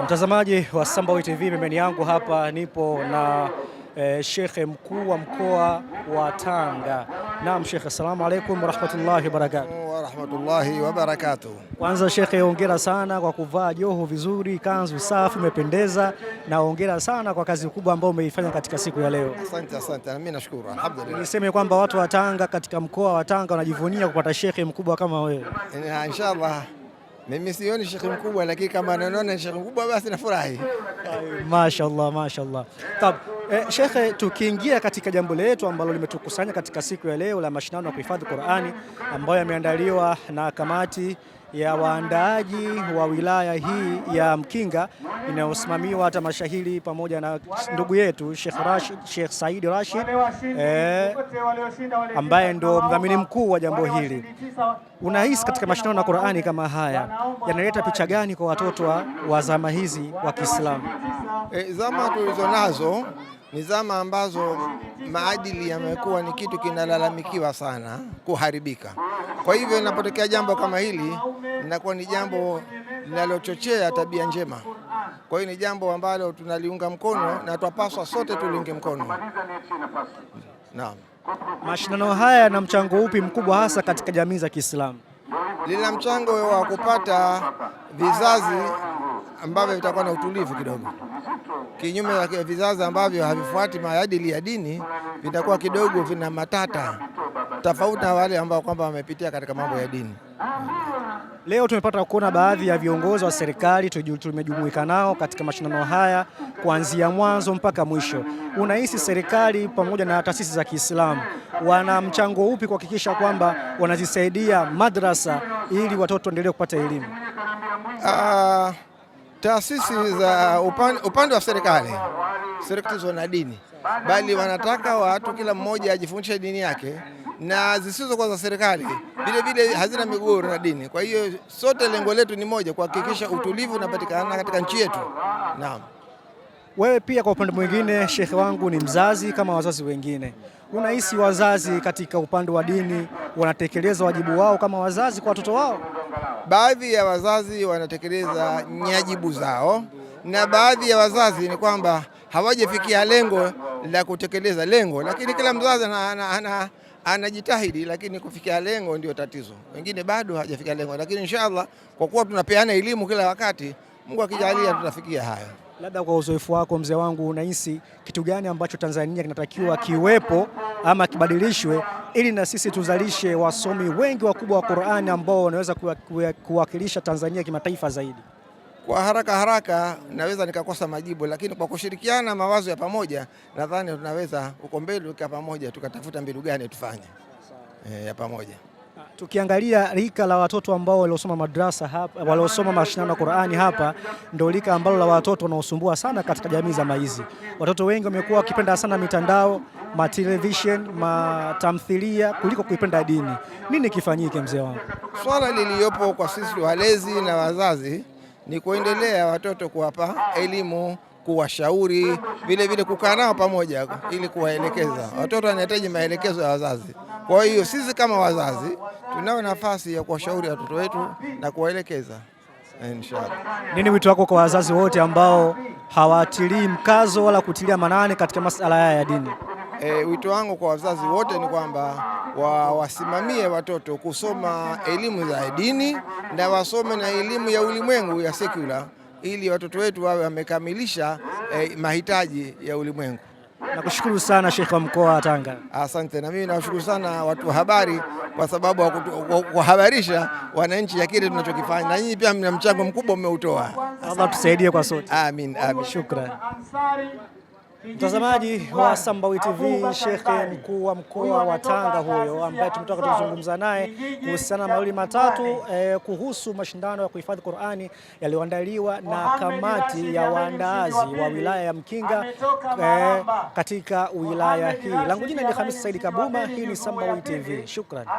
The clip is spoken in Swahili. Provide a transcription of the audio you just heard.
Mtazamaji wa Sambawi TV, pembeni yangu hapa nipo na Shekhe mkuu wa mkoa wa Tanga. Naam Shekhe, assalamu alaikum warahmatullahi wabarakatuh. Wa rahmatullahi wa barakatuh. Kwanza Shekhe, hongera sana kwa kuvaa joho vizuri, kanzu safi, umependeza, na hongera sana kwa kazi kubwa ambayo umeifanya katika siku ya leo. Asante, mimi nashukuru. Alhamdulillah. Niseme kwamba watu wa Tanga, katika mkoa wa Tanga, wanajivunia kupata shekhe mkubwa kama wewe. Inshallah. Mimi sioni shekhi mkubwa, lakini kama naona shekhi mkubwa basi nafurahi. Mashaallah, mashaallah. Tab, Shekhe, tukiingia katika jambo letu ambalo limetukusanya katika siku ya leo la mashindano ya kuhifadhi Qur'ani ambayo yameandaliwa na kamati ya waandaaji wa wilaya hii ya Mkinga inayosimamiwa hata mashahidi pamoja na ndugu yetu Sheikh Said Rashid ambaye ndo mdhamini mkuu wa jambo hili. Unahisi katika mashindano ya Qur'ani kama haya yanaleta picha gani kwa watoto wa zama hizi wa Kiislamu? Zama tulizo nazo ni zama ambazo maadili yamekuwa ni kitu kinalalamikiwa sana kuharibika. Kwa hivyo inapotokea jambo kama hili linakuwa ni jambo linalochochea tabia njema. Kwa hiyo ni jambo ambalo tunaliunga mkono na twapaswa sote tuliunge mkono. Naam. Mashindano haya yana mchango upi mkubwa hasa katika jamii za Kiislamu? Lina mchango wa kupata vizazi ambavyo vitakuwa na utulivu kidogo. Kinyume na vizazi ambavyo havifuati maadili ya dini vitakuwa kidogo vina matata, tofauti na wale ambao kwamba wamepitia katika mambo ya dini. Leo tumepata kuona baadhi ya viongozi wa serikali tumejumuika nao katika mashindano haya kuanzia mwanzo mpaka mwisho. Unahisi serikali pamoja na taasisi za Kiislamu wana mchango upi kuhakikisha kwamba wanazisaidia madrasa ili watoto waendelee kupata elimu? Taasisi za upande wa serikali na dini, bali wanataka watu kila mmoja ajifundishe dini yake, na zisizo kwa za serikali vile hazina migogoro na dini. Kwa hiyo sote lengo letu ni moja, kuhakikisha utulivu unapatikana katika nchi yetu. Naam. Wewe pia kwa upande mwingine, shekhe wangu, ni mzazi kama wazazi wengine. Unahisi wazazi katika upande wa dini wanatekeleza wajibu wao kama wazazi kwa watoto wao? Baadhi ya wazazi wanatekeleza nyajibu zao, na baadhi ya wazazi ni kwamba hawajafikia lengo la kutekeleza lengo, lakini kila mzazi anajitahidi, lakini kufikia lengo ndio tatizo. Wengine bado hawajafika lengo, lakini inshallah kwa kuwa tunapeana elimu kila wakati, Mungu akijalia tutafikia haya. Labda kwa uzoefu wako mzee wangu, unahisi kitu gani ambacho Tanzania kinatakiwa kiwepo ama kibadilishwe ili na sisi tuzalishe wasomi wengi wakubwa wa Qur'ani ambao wanaweza kuwakilisha Tanzania kimataifa zaidi? Kwa haraka naweza nikakosa majibu, lakini kwa kushirikiana mawazo ya pamoja nadhani tunaweza uko mbele kwa pamoja tukatafuta mbinu gani tufanye ya pamoja. Tukiangalia rika la watoto ambao waliosoma madrasa hapa, waliosoma mashindano ya Qur'ani hapa, ndio rika ambalo la watoto wanaosumbua sana katika jamii za maizi. Watoto wengi wamekuwa wakipenda sana mitandao, television, tamthilia kuliko kuipenda dini. Nini kifanyike mzee wangu? Swala liliyopo kwa sisi walezi na wazazi ni kuendelea watoto kuwapa elimu, kuwashauri, vile kukaa nao pamoja ili kuwaelekeza. Watoto wanahitaji maelekezo ya wazazi. Kwa hiyo sisi kama wazazi tunao nafasi ya kuwashauri watoto wetu na kuwaelekeza. Inshallah. Nini wito wako kwa wazazi wote ambao hawatilii mkazo wala kutilia manane katika masuala haya ya dini? Wito wangu kwa wazazi wote ni kwamba wasimamie watoto kusoma elimu za dini na wasome na elimu ya ulimwengu ya secular, ili watoto wetu wawe wamekamilisha mahitaji ya ulimwengu. Nakushukuru sana Sheikh wa mkoa wa Tanga. Asante, na mimi nawashukuru sana watu wa habari kwa sababu wa kuhabarisha wananchi ya kile tunachokifanya, na nyinyi pia mna mchango mkubwa mmeutoa. Allah tusaidie kwa sote. Amin. Shukrani. Mtazamaji wa Sambawi TV, shekhe mkuu wa mkoa wa Tanga huyo ambaye tumetoka kuzungumza naye kuhusiana na mawili matatu kuhusu mashindano ya kuhifadhi Qur'ani yaliyoandaliwa na kamati ya waandaaji wa wilaya ya Mkinga katika wilaya hii. Langu jina ni Khamis Said Kabuma, hii ni Sambawi TV. Shukrani.